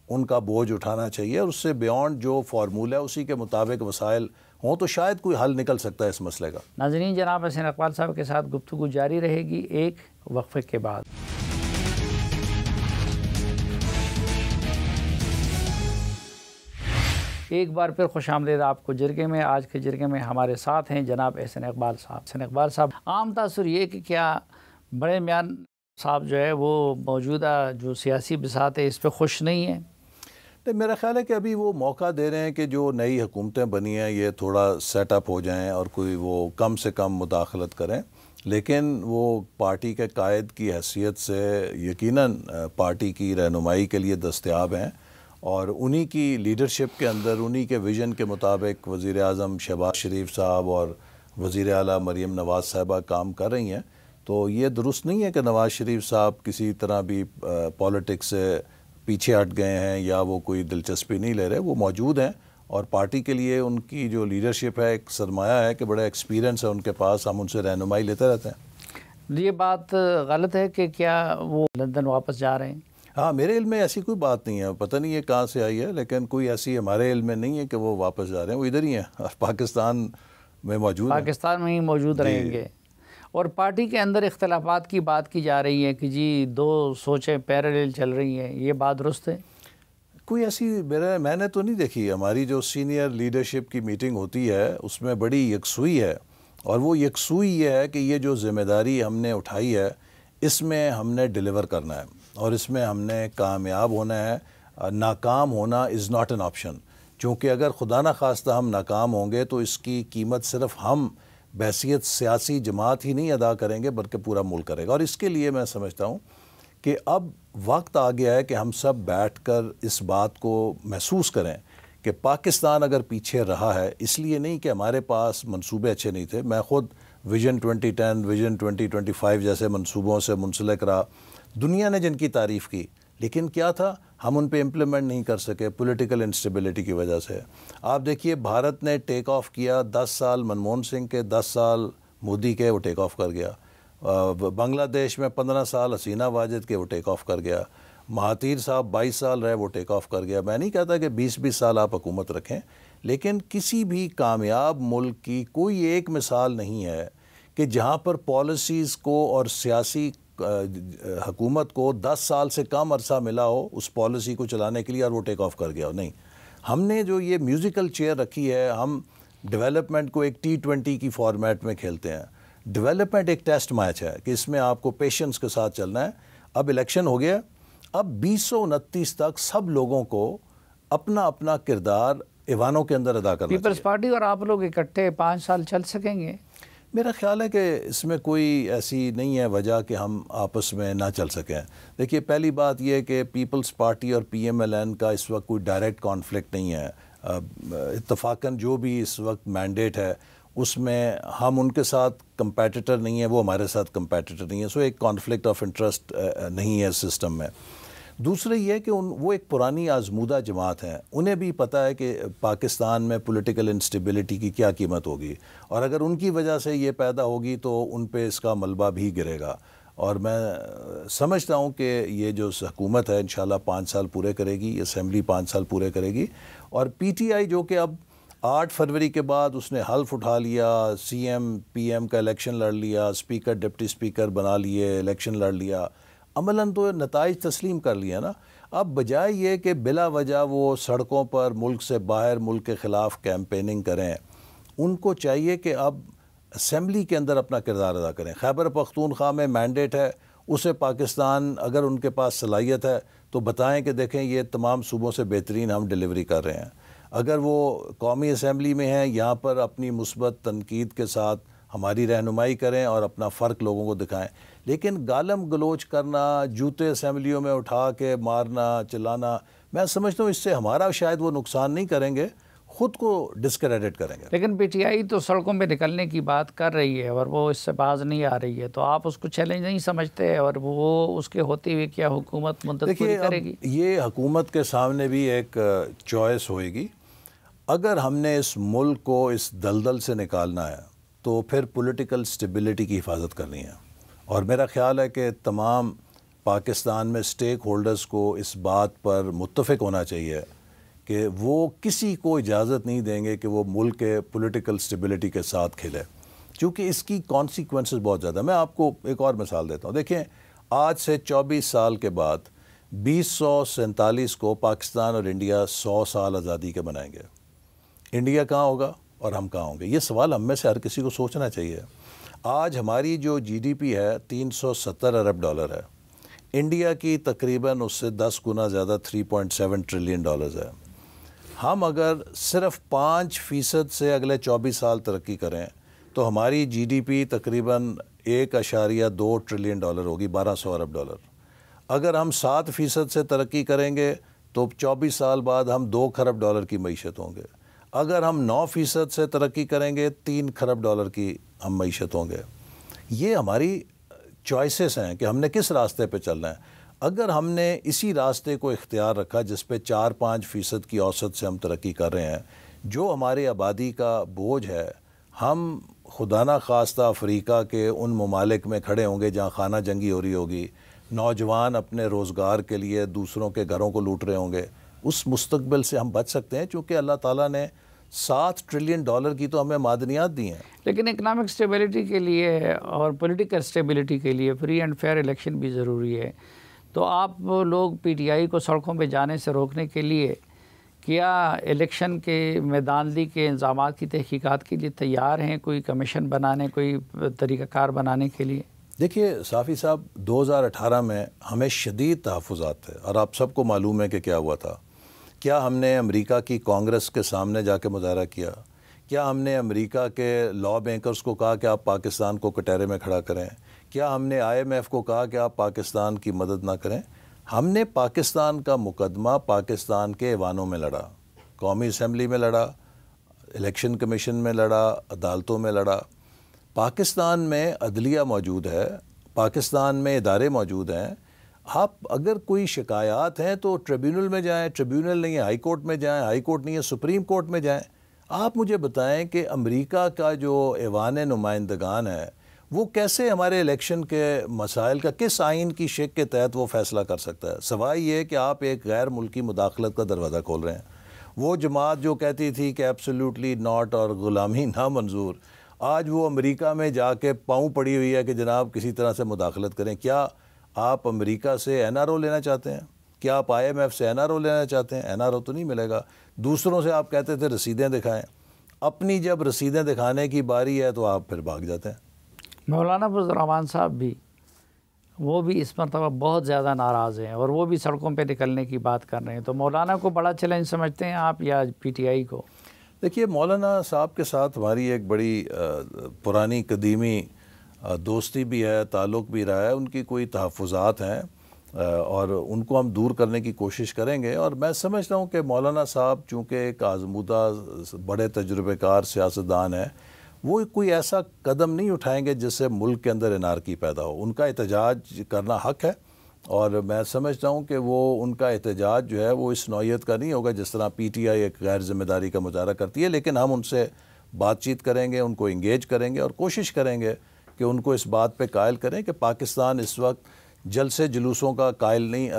ان کا بوجھ اٹھانا چاہیے، اور اس سے بیونڈ جو فارمولہ ہے اسی کے مطابق وسائل ہوں تو شاید کوئی حل نکل سکتا ہے اس مسئلے کا۔ ناظرین، جناب حسین اقبال صاحب کے ساتھ گفتگو جاری رہے گی ایک وقفے کے بعد۔ ایک بار پھر خوش آمدید آپ کو جرگے میں۔ آج کے جرگے میں ہمارے ساتھ ہیں جناب حسین اقبال صاحب۔ حسین اقبال صاحب، عام تاثر یہ کہ کیا بڑے میاں صاحب جو ہے وہ موجودہ جو سیاسی بساط ہے اس پہ خوش نہیں ہیں؟ میرا خیال ہے کہ ابھی وہ موقع دے رہے ہیں کہ جو نئی حکومتیں بنی ہیں یہ تھوڑا سیٹ اپ ہو جائیں اور کوئی وہ کم سے کم مداخلت کریں، لیکن وہ پارٹی کے قائد کی حیثیت سے یقیناً پارٹی کی رہنمائی کے لیے دستیاب ہیں، اور انہی کی لیڈرشپ کے اندر انہی کے ویژن کے مطابق وزیر اعظم شہباز شریف صاحب اور وزیر اعلیٰ مریم نواز صاحبہ کام کر رہی ہیں۔ تو یہ درست نہیں ہے کہ نواز شریف صاحب کسی طرح بھی پالیٹکس سے پیچھے ہٹ گئے ہیں یا وہ کوئی دلچسپی نہیں لے رہے، وہ موجود ہیں، اور پارٹی کے لیے ان کی جو لیڈرشپ ہے ایک سرمایہ ہے کہ بڑا ایکسپیرینس ہے ان کے پاس، ہم ان سے رہنمائی لیتے رہتے ہیں۔ یہ بات غلط ہے کہ کیا وہ لندن واپس جا رہے ہیں؟ ہاں، میرے علم میں ایسی کوئی بات نہیں ہے، پتہ نہیں یہ کہاں سے آئی ہے، لیکن کوئی ایسی ہمارے علم میں نہیں ہے کہ وہ واپس جا رہے ہیں، وہ ادھر ہی ہیں اور پاکستان میں موجود ہیں، پاکستان میں ہی موجود رہیں گے۔ اور پارٹی کے اندر اختلافات کی بات کی جا رہی ہے کہ جی دو سوچیں پیرالل چل رہی ہیں، یہ بات درست ہے؟ کوئی ایسی میں نے تو نہیں دیکھی۔ ہماری جو سینئر لیڈرشپ کی میٹنگ ہوتی ہے اس میں بڑی یکسوئی ہے، اور وہ یکسوئی یہ ہے کہ یہ جو ذمہ داری ہم نے اٹھائی ہے اس میں ہم نے ڈیلیور کرنا ہے، اور اس میں ہم نے کامیاب ہونا ہے۔ ناکام ہونا از ناٹ این آپشن، چونکہ اگر خدا نخواستہ ہم ناکام ہوں گے تو اس کی قیمت صرف ہم بحیثیت سیاسی جماعت ہی نہیں ادا کریں گے بلکہ پورا ملک کرے گا، اور اس کے لیے میں سمجھتا ہوں کہ اب وقت آ گیا ہے کہ ہم سب بیٹھ کر اس بات کو محسوس کریں کہ پاکستان اگر پیچھے رہا ہے اس لیے نہیں کہ ہمارے پاس منصوبے اچھے نہیں تھے۔ میں خود ویژن 2010 ویژن 2025 جیسے منصوبوں سے منسلک رہا، دنیا نے جن کی تعریف کی، لیکن کیا تھا ہم ان پہ امپلیمنٹ نہیں کر سکے پولیٹیکل انسٹیبلٹی کی وجہ سے۔ آپ دیکھیے بھارت نے ٹیک آف کیا، 10 سال منموہن سنگھ کے، 10 سال مودی کے، وہ ٹیک آف کر گیا۔ بنگلہ دیش میں 15 سال حسینہ واجد کے، وہ ٹیک آف کر گیا۔ مہاتیر صاحب 22 سال رہے، وہ ٹیک آف کر گیا۔ میں نہیں کہتا کہ 20 سال آپ حکومت رکھیں، لیکن کسی بھی کامیاب ملک کی کوئی ایک مثال نہیں ہے کہ جہاں پر پالیسیز کو اور سیاسی حکومت کو 10 سال سے کم عرصہ ملا ہو اس پالیسی کو چلانے کے لیے اور وہ ٹیک آف کر گیا ہو۔ نہیں، ہم نے جو یہ میوزیکل چیئر رکھی ہے، ہم ڈیولپمنٹ کو ایک T20 کی فارمیٹ میں کھیلتے ہیں۔ ڈیولپمنٹ ایک ٹیسٹ میچ ہے کہ اس میں آپ کو پیشنس کے ساتھ چلنا ہے۔ اب الیکشن ہو گیا، اب 2029 تک سب لوگوں کو اپنا اپنا کردار ایوانوں کے اندر ادا کرنا چاہیے۔ پیپلز پارٹی اور آپ لوگ اکٹھے 5 سال چل سکیں گے؟ میرا خیال ہے کہ اس میں کوئی ایسی نہیں ہے وجہ کہ ہم آپس میں نہ چل سکیں۔ دیکھیے، پہلی بات یہ کہ پیپلز پارٹی اور PMLN کا اس وقت کوئی ڈائریکٹ کانفلکٹ نہیں ہے۔ اتفاقاً جو بھی اس وقت مینڈیٹ ہے اس میں ہم ان کے ساتھ کمپیٹیٹر نہیں ہیں، وہ ہمارے ساتھ کمپیٹیٹر نہیں ہیں، سو ایک کانفلکٹ آف انٹرسٹ نہیں ہے سسٹم میں۔ دوسرا یہ کہ وہ ایک پرانی آزمودہ جماعت ہیں، انہیں بھی پتہ ہے کہ پاکستان میں پولیٹیکل انسٹیبلٹی کی کیا قیمت ہوگی، اور اگر ان کی وجہ سے یہ پیدا ہوگی تو ان پہ اس کا ملبہ بھی گرے گا۔ اور میں سمجھتا ہوں کہ یہ جو حکومت ہے انشاءاللہ 5 سال پورے کرے گی، اسمبلی 5 سال پورے کرے گی، اور PTI جو کہ اب 8 فروری کے بعد اس نے حلف اٹھا لیا، CM PM کا الیکشن لڑ لیا، اسپیکر ڈپٹی اسپیکر بنا لیے، الیکشن لڑ لیا، عملاً تو نتائج تسلیم کر لیا نا۔ اب بجائے یہ کہ بلا وجہ وہ سڑکوں پر ملک سے باہر ملک کے خلاف کیمپیننگ کریں، ان کو چاہیے کہ اب اسمبلی کے اندر اپنا کردار ادا کریں۔ خیبر پختونخوا میں مینڈیٹ ہے، اسے پاکستان اگر ان کے پاس صلاحیت ہے تو بتائیں کہ دیکھیں یہ تمام صوبوں سے بہترین ہم ڈیلیوری کر رہے ہیں۔ اگر وہ قومی اسمبلی میں ہیں، یہاں پر اپنی مثبت تنقید کے ساتھ ہماری رہنمائی کریں اور اپنا فرق لوگوں کو دکھائیں، لیکن گالم گلوچ کرنا، جوتے اسمبلیوں میں اٹھا کے مارنا چلانا، میں سمجھتا ہوں اس سے ہمارا شاید وہ نقصان نہیں کریں گے، خود کو ڈسکریڈٹ کریں گے۔ لیکن PTI تو سڑکوں پہ نکلنے کی بات کر رہی ہے اور وہ اس سے باز نہیں آ رہی ہے، تو آپ اس کو چیلنج نہیں سمجھتے؟ اور وہ اس کے ہوتے ہوئے کیا حکومت مدت پوری کرے گی؟ یہ حکومت کے سامنے بھی ایک چوائس ہوئے گی۔ اگر ہم نے اس ملک کو اس دلدل سے نکالنا ہے تو پھر پولیٹیکل سٹیبلٹی کی حفاظت کرنی ہے، اور میرا خیال ہے کہ تمام پاکستان میں سٹیک ہولڈرز کو اس بات پر متفق ہونا چاہیے کہ وہ کسی کو اجازت نہیں دیں گے کہ وہ ملک کے پولیٹیکل سٹیبلٹی کے ساتھ کھلے، کیونکہ اس کی کانسیکوینسز بہت زیادہ۔ میں آپ کو ایک اور مثال دیتا ہوں۔ دیکھیں، آج سے 24 سال کے بعد 2047 کو پاکستان اور انڈیا 100 سال آزادی کے منائیں گے۔ انڈیا کہاں ہوگا اور ہم کہاں ہوں گے؟ یہ سوال ہم میں سے ہر کسی کو سوچنا چاہیے۔ آج ہماری جو جی ڈی پی ہے 370 ارب ڈالر ہے، انڈیا کی تقریباً اس سے 10 گنا زیادہ 3.7 ٹریلین ڈالرز ہے۔ ہم اگر صرف 5% سے اگلے 24 سال ترقی کریں تو ہماری جی ڈی پی تقریباً 1.2 ٹریلین ڈالر ہوگی، 1200 ارب ڈالر۔ اگر ہم 7% سے ترقی کریں گے تو 24 سال بعد ہم 2 خرب ڈالر کی معیشت ہوں گے۔ اگر ہم 9% سے ترقی کریں گے 3 خرب ڈالر کی ہم معیشت ہوں گے۔ یہ ہماری چوائسز ہیں کہ ہم نے کس راستے پہ چلنا ہے۔ اگر ہم نے اسی راستے کو اختیار رکھا جس پہ 4-5% کی اوسط سے ہم ترقی کر رہے ہیں، جو ہماری آبادی کا بوجھ ہے، ہم خدا نہ خواستہ افریقہ کے ان ممالک میں کھڑے ہوں گے جہاں خانہ جنگی ہو رہی ہوگی، نوجوان اپنے روزگار کے لیے دوسروں کے گھروں کو لوٹ رہے ہوں گے۔ اس مستقبل سے ہم بچ سکتے ہیں چونکہ اللہ تعالیٰ نے 7 ٹریلین ڈالر کی تو ہمیں معدنیات دی ہیں۔ لیکن اکنامک سٹیبلٹی کے لیے اور پولیٹیکل سٹیبلٹی کے لیے فری اینڈ فیئر الیکشن بھی ضروری ہے۔ تو آپ لوگ پی ٹی آئی کو سڑکوں پہ جانے سے روکنے کے لیے کیا الیکشن کے میداندی کے انتظامات کی تحقیقات کے لیے تیار ہیں؟ کوئی کمیشن بنانے، کوئی طریقہ کار بنانے کے لیے؟ دیکھیے صافی صاحب، 2018 میں ہمیں شدید تحفظات تھے، اور آپ سب کو معلوم ہے کہ کیا ہوا تھا۔ کیا ہم نے امریکہ کی کانگریس کے سامنے جا کے مظاہرہ کیا؟ کیا ہم نے امریکہ کے لا میکرز کو کہا کہ آپ پاکستان کو کٹہرے میں کھڑا کریں؟ کیا ہم نے IMF کو کہا کہ آپ پاکستان کی مدد نہ کریں؟ ہم نے پاکستان کا مقدمہ پاکستان کے ایوانوں میں لڑا، قومی اسمبلی میں لڑا، الیکشن کمیشن میں لڑا، عدالتوں میں لڑا۔ پاکستان میں عدلیہ موجود ہے، پاکستان میں ادارے موجود ہیں۔ آپ اگر کوئی شکایات ہیں تو ٹریبیونل میں جائیں، ٹریبیونل نہیں ہے ہائی کورٹ میں جائیں، ہائی کورٹ نہیں ہے سپریم کورٹ میں جائیں۔ آپ مجھے بتائیں کہ امریکہ کا جو ایوان نمائندگان ہے وہ کیسے ہمارے الیکشن کے مسائل کا کس آئین کی شق کے تحت وہ فیصلہ کر سکتا ہے؟ سوائے یہ کہ آپ ایک غیر ملکی مداخلت کا دروازہ کھول رہے ہیں۔ وہ جماعت جو کہتی تھی کہ ایبسلیوٹلی ناٹ اور غلامی نہ منظور، آج وہ امریکہ میں جا کے پاؤں پڑی ہوئی ہے کہ جناب کسی طرح سے مداخلت کریں۔ کیا آپ امریکہ سے NRO لینا چاہتے ہیں؟ کیا آپ IMF سے NRO لینا چاہتے ہیں؟ NRO تو نہیں ملے گا۔ دوسروں سے آپ کہتے تھے رسیدیں دکھائیں، اپنی جب رسیدیں دکھانے کی باری ہے تو آپ پھر بھاگ جاتے ہیں۔ مولانا فضل الرحمان صاحب بھی، وہ بھی اس مرتبہ بہت زیادہ ناراض ہیں اور وہ بھی سڑکوں پہ نکلنے کی بات کر رہے ہیں۔ تو مولانا کو بڑا چیلنج سمجھتے ہیں آپ یا PTI کو؟ دیکھیے، مولانا صاحب کے ساتھ ہماری ایک بڑی پرانی قدیمی دوستی بھی ہے، تعلق بھی رہا ہے۔ ان کی کوئی تحفظات ہیں اور ان کو ہم دور کرنے کی کوشش کریں گے، اور میں سمجھتا ہوں کہ مولانا صاحب چونکہ ایک آزمودہ بڑے تجربہ کار سیاستدان ہیں، وہ کوئی ایسا قدم نہیں اٹھائیں گے جس سے ملک کے اندر انارکی پیدا ہو۔ ان کا احتجاج کرنا حق ہے، اور میں سمجھتا ہوں کہ وہ ان کا احتجاج جو ہے وہ اس نوعیت کا نہیں ہوگا جس طرح PTI ایک غیر ذمہ داری کا مظاہرہ کرتی ہے، لیکن ہم ان سے بات چیت کریں گے، ان کو انگیج کریں گے اور کوشش کریں گے کہ ان کو اس بات پہ قائل کریں کہ پاکستان اس وقت جلسے جلوسوں کا قائل نہیں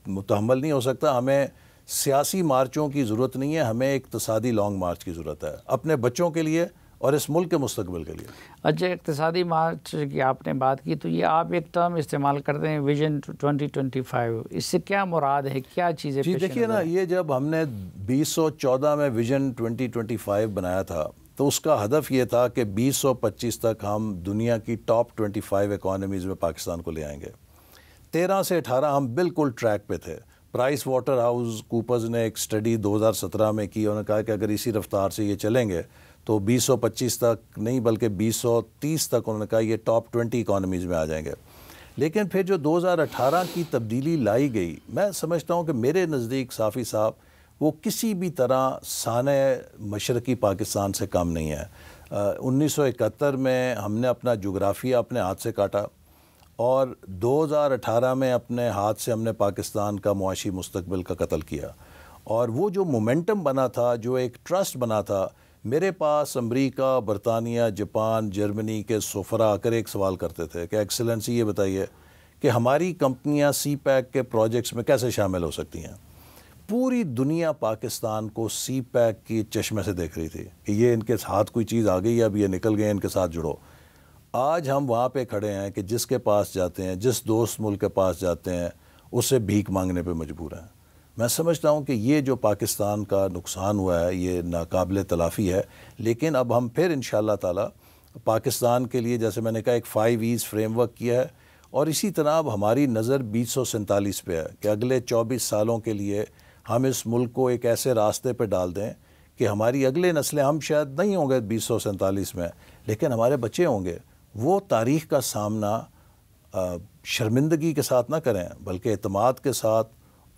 متحمل نہیں ہو سکتا۔ ہمیں سیاسی مارچوں کی ضرورت نہیں ہے، ہمیں اقتصادی لانگ مارچ کی ضرورت ہے اپنے بچوں کے لیے اور اس ملک کے مستقبل کے لیے۔ اچھا، اقتصادی مارچ کی آپ نے بات کی تو یہ آپ ایک ٹرم استعمال کرتے ہیں ویژن 2025، اس سے کیا مراد ہے، کیا چیزیں؟ جی دیکھیے نا، یہ جب ہم نے 2014 میں ویژن 2025 بنایا تھا تو اس کا ہدف یہ تھا کہ 2025 تک ہم دنیا کی ٹاپ 25 اکانومیز میں پاکستان کو لے آئیں گے۔ 13 سے 18 ہم بالکل ٹریک پہ تھے۔ پرائس واٹر ہاؤس کوپرز نے ایک سٹڈی 2017 میں کی، انہوں نے کہا کہ اگر اسی رفتار سے یہ چلیں گے تو 2025 تک نہیں بلکہ 2030 تک انہوں نے کہا یہ ٹاپ 20 اکانومیز میں آ جائیں گے۔ لیکن پھر جو 2018 کی تبدیلی لائی گئی، میں سمجھتا ہوں کہ میرے نزدیک صافی صاحب وہ کسی بھی طرح سانح مشرقی پاکستان سے کم نہیں ہے۔ 1971 میں ہم نے اپنا جغرافیہ اپنے ہاتھ سے کاٹا، اور 2018 میں اپنے ہاتھ سے ہم نے پاکستان کا معاشی مستقبل کا قتل کیا، اور وہ جو مومنٹم بنا تھا، جو ایک ٹرسٹ بنا تھا، میرے پاس امریکہ، برطانیہ، جاپان، جرمنی کے سفراء آ کر ایک سوال کرتے تھے کہ ایکسلنسی یہ بتائیے کہ ہماری کمپنیاں سی پیک کے پروجیکٹس میں کیسے شامل ہو سکتی ہیں۔ پوری دنیا پاکستان کو سی پیک کی چشمے سے دیکھ رہی تھی کہ یہ ان کے ساتھ کوئی چیز آ گئی ہے، اب یہ نکل گئے، ان کے ساتھ جڑو۔ آج ہم وہاں پہ کھڑے ہیں کہ جس کے پاس جاتے ہیں، جس دوست ملک کے پاس جاتے ہیں، اسے بھیک مانگنے پہ مجبور ہیں۔ میں سمجھتا ہوں کہ یہ جو پاکستان کا نقصان ہوا ہے یہ ناقابل تلافی ہے، لیکن اب ہم پھر انشاءاللہ تعالی پاکستان کے لیے، جیسے میں نے کہا، ایک 5 E's فریم ورک کیا ہے، اور اسی طرح اب ہماری نظر 2047 پہ ہے کہ اگلے 24 سالوں کے لیے ہم اس ملک کو ایک ایسے راستے پہ ڈال دیں کہ ہماری اگلے نسلیں، ہم شاید نہیں ہوں گے 2047 میں، لیکن ہمارے بچے ہوں گے، وہ تاریخ کا سامنا شرمندگی کے ساتھ نہ کریں بلکہ اعتماد کے ساتھ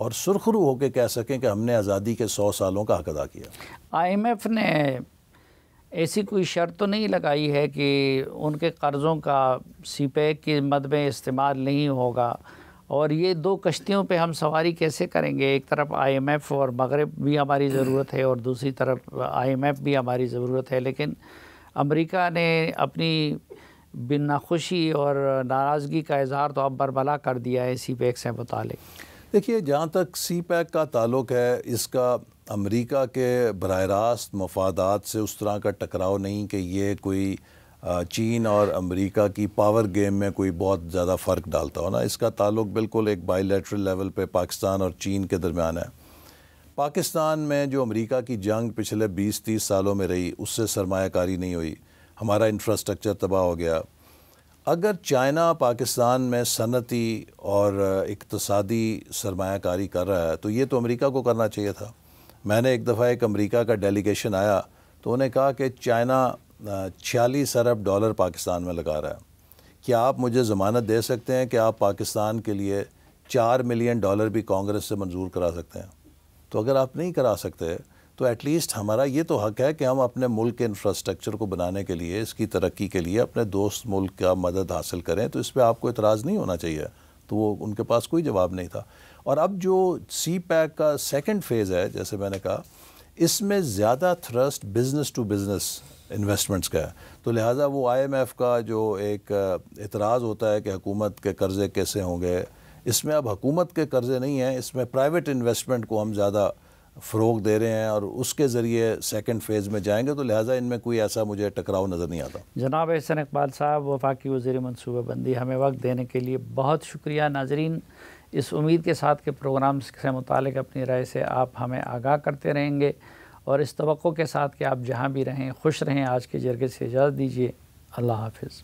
اور سرخرو ہو کے کہہ سکیں کہ ہم نے آزادی کے 100 سالوں کا حق ادا کیا۔ IMF نے ایسی کوئی شرط تو نہیں لگائی ہے کہ ان کے قرضوں کا سی پیک کی مد میں استعمال نہیں ہوگا، اور یہ 2 کشتیوں پہ ہم سواری کیسے کریں گے؟ ایک طرف IMF اور مغرب بھی ہماری ضرورت ہے، اور دوسری طرف IMF بھی ہماری ضرورت ہے، لیکن امریکہ نے اپنی بن ناخوشی اور ناراضگی کا اظہار تو اب برملا کر دیا ہے سی پیک سے متعلق۔ دیکھیے، جہاں تک سی پیک کا تعلق ہے، اس کا امریکہ کے براہ راست مفادات سے اس طرح کا ٹکراؤ نہیں کہ یہ کوئی چین اور امریکہ کی پاور گیم میں کوئی بہت زیادہ فرق ڈالتا ہو نا۔ اس کا تعلق بالکل ایک بائی لیٹرل لیول پہ پاکستان اور چین کے درمیان ہے۔ پاکستان میں جو امریکہ کی جنگ پچھلے 20-30 سالوں میں رہی، اس سے سرمایہ کاری نہیں ہوئی، ہمارا انفراسٹرکچر تباہ ہو گیا۔ اگر چائنا پاکستان میں صنعتی اور اقتصادی سرمایہ کاری کر رہا ہے تو یہ تو امریکہ کو کرنا چاہیے تھا۔ میں نے ایک دفعہ ایک امریکہ کا ڈیلیگیشن آیا تو انہیں کہا کہ چائنا 46 ارب ڈالر پاکستان میں لگا رہا ہے، کیا آپ مجھے ضمانت دے سکتے ہیں کہ آپ پاکستان کے لیے $4 ملین بھی کانگریس سے منظور کرا سکتے ہیں؟ تو اگر آپ نہیں کرا سکتے تو ایٹ لیسٹ ہمارا یہ تو حق ہے کہ ہم اپنے ملک کے انفراسٹرکچر کو بنانے کے لیے، اس کی ترقی کے لیے اپنے دوست ملک کا مدد حاصل کریں، تو اس پہ آپ کو اعتراض نہیں ہونا چاہیے۔ تو وہ ان کے پاس کوئی جواب نہیں تھا۔ اور اب جو سی پیک کا سیکنڈ فیز ہے، جیسے میں نے کہا، اس میں زیادہ thrust business to business investments کا ہے، تو لہٰذا وہ IMF کا جو ایک اعتراض ہوتا ہے کہ حکومت کے قرضے کیسے ہوں گے، اس میں اب حکومت کے قرضے نہیں ہیں، اس میں پرائیویٹ انویسٹمنٹ کو ہم زیادہ فروغ دے رہے ہیں اور اس کے ذریعے سیکنڈ فیز میں جائیں گے، تو لہٰذا ان میں کوئی ایسا مجھے ٹکراؤ نظر نہیں آتا۔ جناب احسن اقبال صاحب، وفاقی وزیر منصوبہ بندی، ہمیں وقت دینے کے لیے بہت شکریہ۔ ناظرین، اس امید کے ساتھ کہ پروگرامز سے متعلق اپنی رائے سے آپ ہمیں آگاہ کرتے رہیں گے، اور اس توقع کے ساتھ کہ آپ جہاں بھی رہیں خوش رہیں، آج کے جرگے سے اجازت دیجیے۔ اللہ حافظ۔